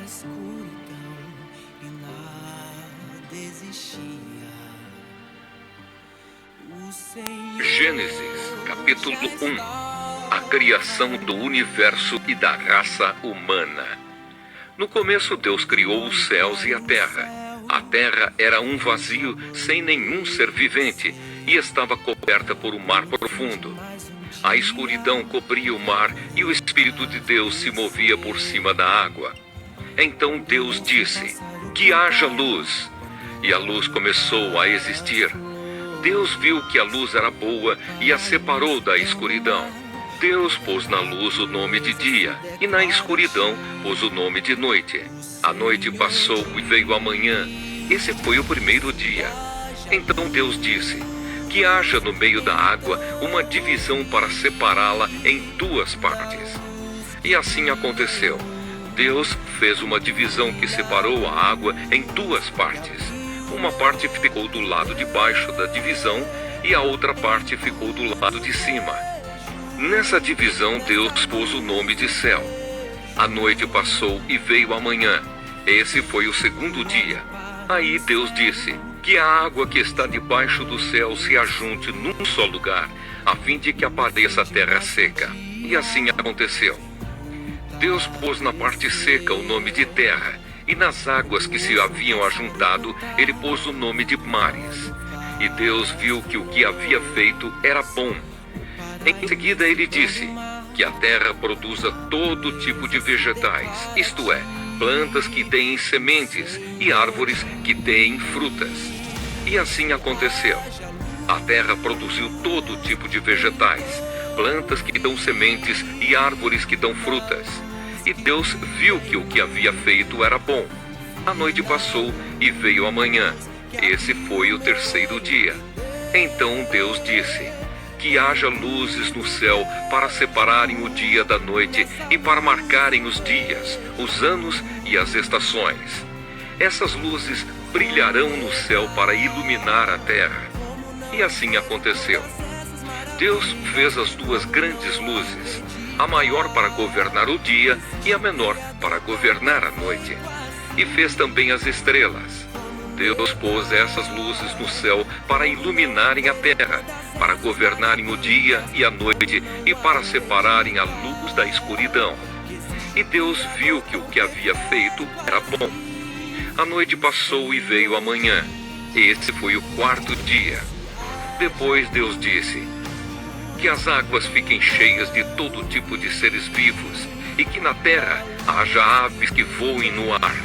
escuridão e nada existia. O Senhor Gênesis, capítulo 1. A criação do universo e da raça humana. No começo, Deus criou os céus e a terra. A terra era um vazio, sem nenhum ser vivente, e estava coberta por um mar profundo. A escuridão cobria o mar e o Espírito de Deus se movia por cima da água. Então Deus disse: "Que haja luz." E a luz começou a existir. Deus viu que a luz era boa e a separou da escuridão. Deus pôs na luz o nome de dia, e na escuridão pôs o nome de noite. A noite passou e veio a manhã. Esse foi o primeiro dia. Então Deus disse: "Que haja no meio da água uma divisão para separá-la em duas partes." E assim aconteceu. Deus fez uma divisão que separou a água em duas partes. Uma parte ficou do lado de baixo da divisão e a outra parte ficou do lado de cima. Nessa divisão, Deus pôs o nome de céu. A noite passou e veio a manhã. Esse foi o segundo dia. Aí Deus disse: "Que a água que está debaixo do céu se ajunte num só lugar, a fim de que apareça a terra seca." E assim aconteceu. Deus pôs na parte seca o nome de terra, e nas águas que se haviam ajuntado, ele pôs o nome de mares. E Deus viu que o que havia feito era bom. Em seguida ele disse: "Que a terra produza todo tipo de vegetais, isto é, plantas que deem sementes e árvores que deem frutas." E assim aconteceu. A terra produziu todo tipo de vegetais, plantas que dão sementes e árvores que dão frutas. E Deus viu que o que havia feito era bom. A noite passou e veio a manhã. Esse foi o terceiro dia. Então Deus disse: "Que haja luzes no céu para separarem o dia da noite e para marcarem os dias, os anos e as estações. Essas luzes brilharão no céu para iluminar a terra." E assim aconteceu. Deus fez as duas grandes luzes, a maior para governar o dia e a menor para governar a noite. E fez também as estrelas. Deus pôs essas luzes no céu para iluminarem a terra, para governarem o dia e a noite e para separarem a luz da escuridão. E Deus viu que o que havia feito era bom. A noite passou e veio a manhã. Esse foi o quarto dia. Depois Deus disse: "Que as águas fiquem cheias de todo tipo de seres vivos, e que na terra haja aves que voem no ar."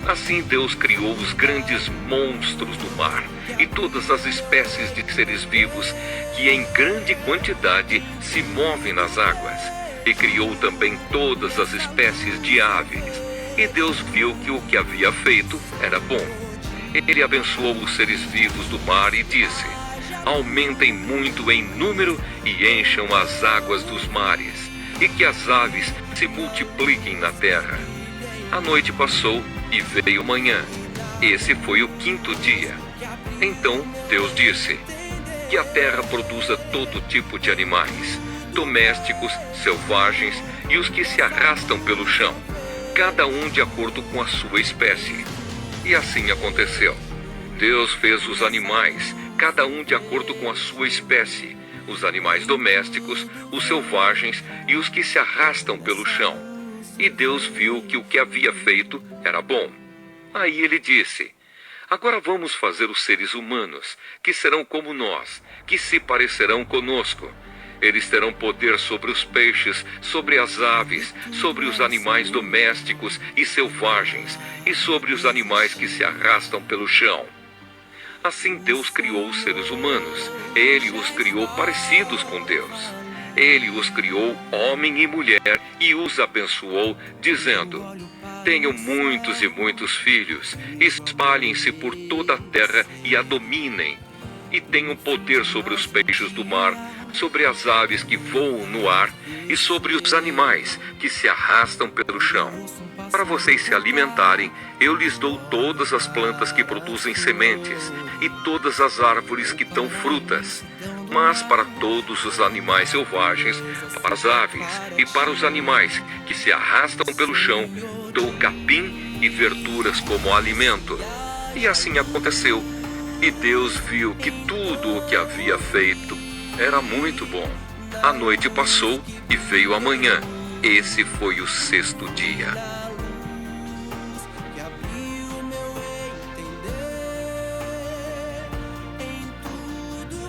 Assim Deus criou os grandes monstros do mar e todas as espécies de seres vivos que em grande quantidade se movem nas águas. E criou também todas as espécies de aves. E Deus viu que o que havia feito era bom. Ele abençoou os seres vivos do mar e disse: "Aumentem muito em número e encham as águas dos mares, e que as aves se multipliquem na terra." A noite passou e veio manhã. Esse foi o quinto dia. Então Deus disse: "Que a terra produza todo tipo de animais, domésticos, selvagens e os que se arrastam pelo chão, cada um de acordo com a sua espécie." E assim aconteceu. Deus fez os animais, cada um de acordo com a sua espécie, os animais domésticos, os selvagens e os que se arrastam pelo chão. E Deus viu que o que havia feito era bom. Aí ele disse: "Agora vamos fazer os seres humanos, que serão como nós, que se parecerão conosco. Eles terão poder sobre os peixes, sobre as aves, sobre os animais domésticos e selvagens, e sobre os animais que se arrastam pelo chão." Assim Deus criou os seres humanos. Ele os criou parecidos com Deus. Ele os criou homem e mulher e os abençoou, dizendo: "Tenham muitos e muitos filhos, espalhem-se por toda a terra e a dominem. E tenham poder sobre os peixes do mar, sobre as aves que voam no ar e sobre os animais que se arrastam pelo chão. Para vocês se alimentarem, eu lhes dou todas as plantas que produzem sementes e todas as árvores que dão frutas. Mas para todos os animais selvagens, para as aves e para os animais que se arrastam pelo chão, dou capim e verduras como alimento. E assim aconteceu. E Deus viu que tudo o que havia feito era muito bom. A noite passou e veio a manhã. Esse foi o 6º dia.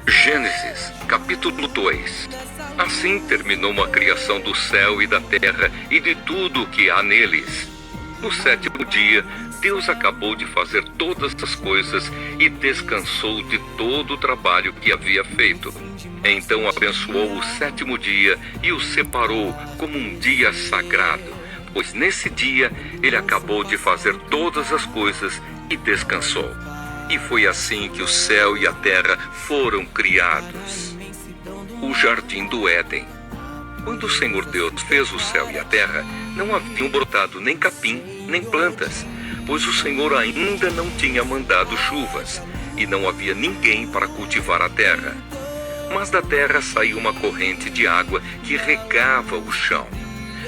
Gênesis, capítulo 2. Assim terminou a criação do céu e da terra e de tudo o que há neles. No 7º dia, Deus acabou de fazer todas as coisas e descansou de todo o trabalho que havia feito. Então abençoou o 7º dia e o separou como um dia sagrado, pois nesse dia ele acabou de fazer todas as coisas e descansou. E foi assim que o céu e a terra foram criados. O jardim do Éden. Quando o Senhor Deus fez o céu e a terra, não haviam brotado nem capim, nem plantas, pois o Senhor ainda não tinha mandado chuvas, e não havia ninguém para cultivar a terra. Mas da terra saiu uma corrente de água que regava o chão.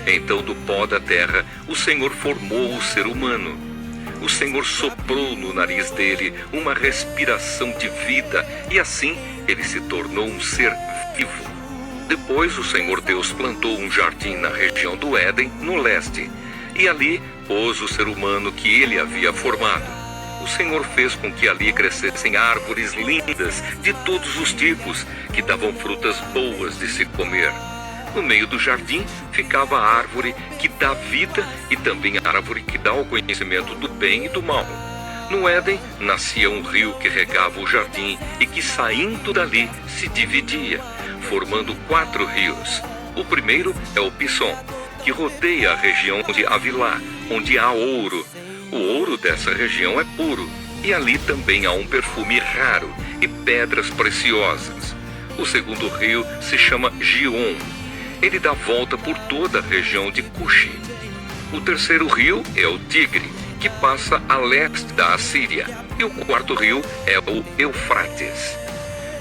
Então do pó da terra o Senhor formou o ser humano. O Senhor soprou no nariz dele uma respiração de vida, e assim ele se tornou um ser vivo. Depois o Senhor Deus plantou um jardim na região do Éden, no leste, e ali pôs o ser humano que ele havia formado. O Senhor fez com que ali crescessem árvores lindas de todos os tipos, que davam frutas boas de se comer. No meio do jardim ficava a árvore que dá vida e também a árvore que dá o conhecimento do bem e do mal. No Éden nascia um rio que regava o jardim e que, saindo dali, se dividia, formando 4 rios. O primeiro é o Pison, que rodeia a região de Havilá, onde há ouro. O ouro dessa região é puro, e ali também há um perfume raro e pedras preciosas. O segundo rio se chama Gion. Ele dá volta por toda a região de Cuxi. O terceiro rio é o Tigre, que passa a leste da Assíria. E o quarto rio é o Eufrates.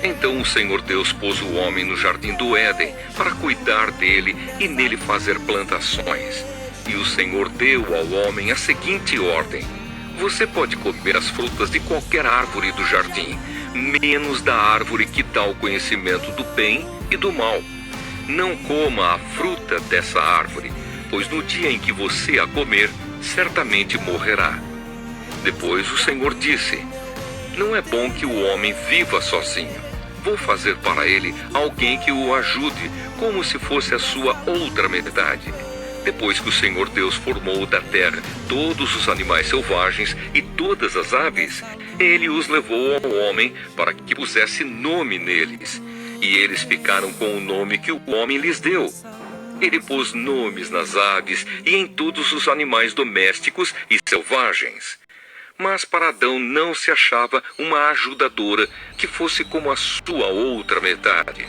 Então o Senhor Deus pôs o homem no jardim do Éden para cuidar dele e nele fazer plantações. E o Senhor deu ao homem a seguinte ordem: você pode comer as frutas de qualquer árvore do jardim, menos da árvore que dá o conhecimento do bem e do mal. Não coma a fruta dessa árvore, pois no dia em que você a comer, certamente morrerá. Depois o Senhor disse: não é bom que o homem viva sozinho. Vou fazer para ele alguém que o ajude, como se fosse a sua outra metade. Depois que o Senhor Deus formou da terra todos os animais selvagens e todas as aves, ele os levou ao homem para que pusesse nome neles. E eles ficaram com o nome que o homem lhes deu. Ele pôs nomes nas aves e em todos os animais domésticos e selvagens. Mas para Adão não se achava uma ajudadora que fosse como a sua outra metade.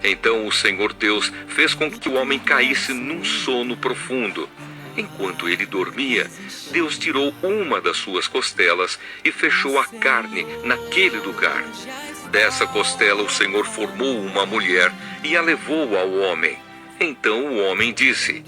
Então o Senhor Deus fez com que o homem caísse num sono profundo. Enquanto ele dormia, Deus tirou uma das suas costelas e fechou a carne naquele lugar. Dessa costela o Senhor formou uma mulher e a levou ao homem. Então o homem disse: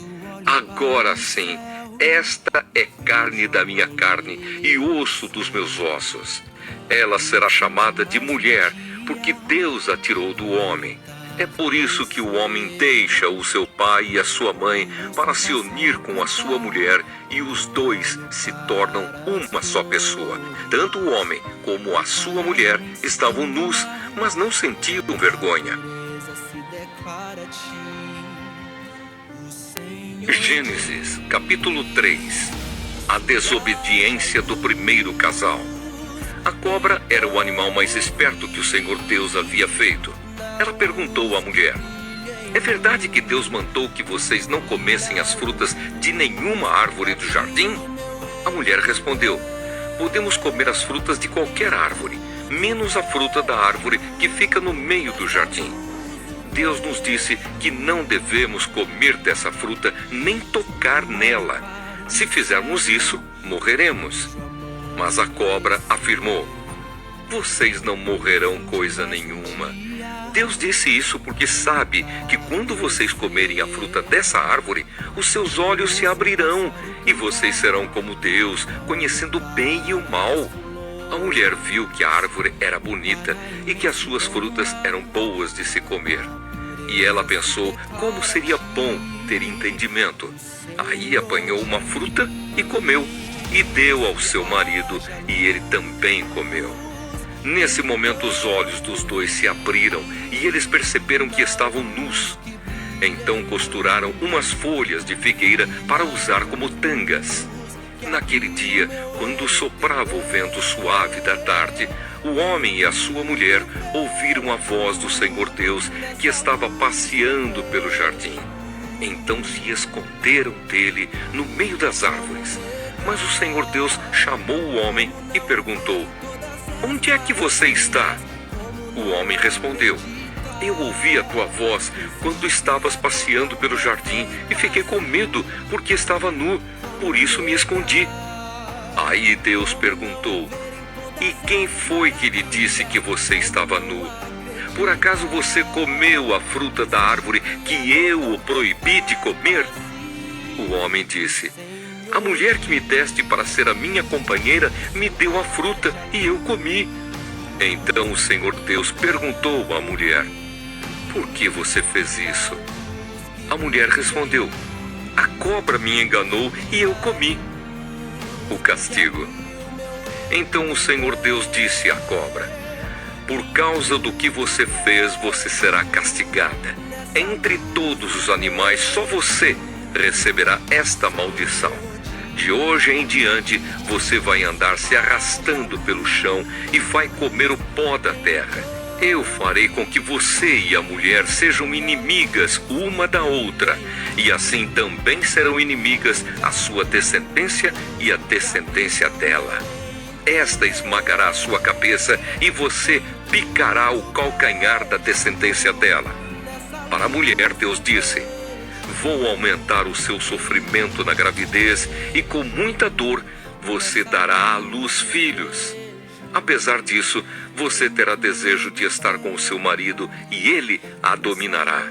agora sim, esta é carne da minha carne e osso dos meus ossos. Ela será chamada de mulher, porque Deus a tirou do homem. É por isso que o homem deixa o seu pai e a sua mãe para se unir com a sua mulher, e os dois se tornam uma só pessoa. Tanto o homem como a sua mulher estavam nus, mas não sentiam vergonha. Gênesis, capítulo 3. A desobediência do primeiro casal. A cobra era o animal mais esperto que o Senhor Deus havia feito. Ela perguntou à mulher: é verdade que Deus mandou que vocês não comessem as frutas de nenhuma árvore do jardim? A mulher respondeu: podemos comer as frutas de qualquer árvore, menos a fruta da árvore que fica no meio do jardim. Deus nos disse que não devemos comer dessa fruta nem tocar nela. Se fizermos isso, morreremos. Mas a cobra afirmou: vocês não morrerão coisa nenhuma. Deus disse isso porque sabe que quando vocês comerem a fruta dessa árvore, os seus olhos se abrirão e vocês serão como Deus, conhecendo o bem e o mal. A mulher viu que a árvore era bonita e que as suas frutas eram boas de se comer. E ela pensou como seria bom ter entendimento. Aí apanhou uma fruta e comeu, e deu ao seu marido, e ele também comeu. Nesse momento os olhos dos dois se abriram e eles perceberam que estavam nus. Então costuraram umas folhas de figueira para usar como tangas. Naquele dia, quando soprava o vento suave da tarde, o homem e a sua mulher ouviram a voz do Senhor Deus que estava passeando pelo jardim. Então se esconderam dele no meio das árvores. Mas o Senhor Deus chamou o homem e perguntou: "Onde é que você está?" O homem respondeu: "Eu ouvi a tua voz quando estavas passeando pelo jardim e fiquei com medo porque estava nu, por isso me escondi." Aí Deus perguntou: "E quem foi que lhe disse que você estava nu? Por acaso você comeu a fruta da árvore que eu o proibi de comer?" O homem disse: "A mulher que me deste para ser a minha companheira me deu a fruta e eu comi." Então o Senhor Deus perguntou à mulher: "Por que você fez isso?" A mulher respondeu: "A cobra me enganou e eu comi." O castigo. Então o Senhor Deus disse à cobra: "Por causa do que você fez, você será castigada. Entre todos os animais, só você receberá esta maldição. De hoje em diante, você vai andar se arrastando pelo chão e vai comer o pó da terra. Eu farei com que você e a mulher sejam inimigas uma da outra, e assim também serão inimigas a sua descendência e a descendência dela. Esta esmagará a sua cabeça e você picará o calcanhar da descendência dela." Para a mulher, Deus disse: "Vou aumentar o seu sofrimento na gravidez e com muita dor você dará à luz filhos. Apesar disso, você terá desejo de estar com o seu marido e ele a dominará."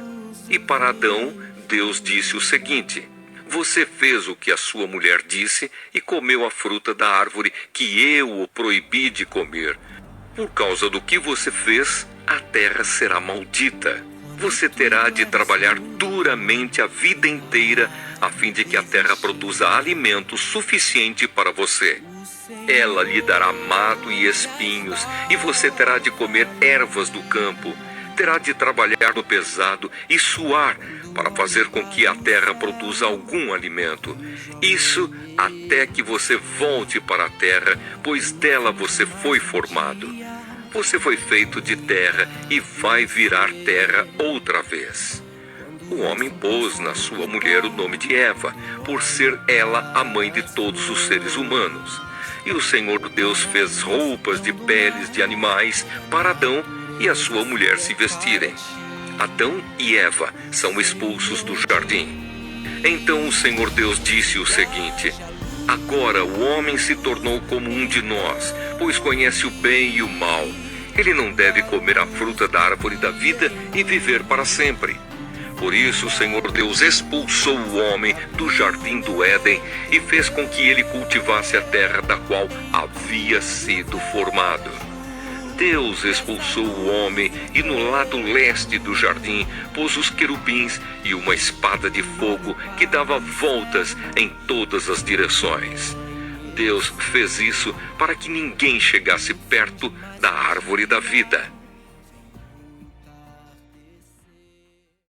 E para Adão, Deus disse o seguinte: "Você fez o que a sua mulher disse e comeu a fruta da árvore que eu o proibi de comer. Por causa do que você fez, a terra será maldita. Você terá de trabalhar duramente a vida inteira, a fim de que a terra produza alimento suficiente para você. Ela lhe dará mato e espinhos, e você terá de comer ervas do campo. Terá de trabalhar no pesado e suar para fazer com que a terra produza algum alimento. Isso até que você volte para a terra, pois dela você foi formado. Você foi feito de terra e vai virar terra outra vez." O homem pôs na sua mulher o nome de Eva, por ser ela a mãe de todos os seres humanos. E o Senhor Deus fez roupas de peles de animais para Adão e a sua mulher se vestirem. Adão e Eva são expulsos do jardim. Então o Senhor Deus disse o seguinte: "Agora o homem se tornou como um de nós, pois conhece o bem e o mal. Ele não deve comer a fruta da árvore da vida e viver para sempre." Por isso o Senhor Deus expulsou o homem do jardim do Éden e fez com que ele cultivasse a terra da qual havia sido formado. Deus expulsou o homem e no lado leste do jardim pôs os querubins e uma espada de fogo que dava voltas em todas as direções. Deus fez isso para que ninguém chegasse perto da árvore da vida.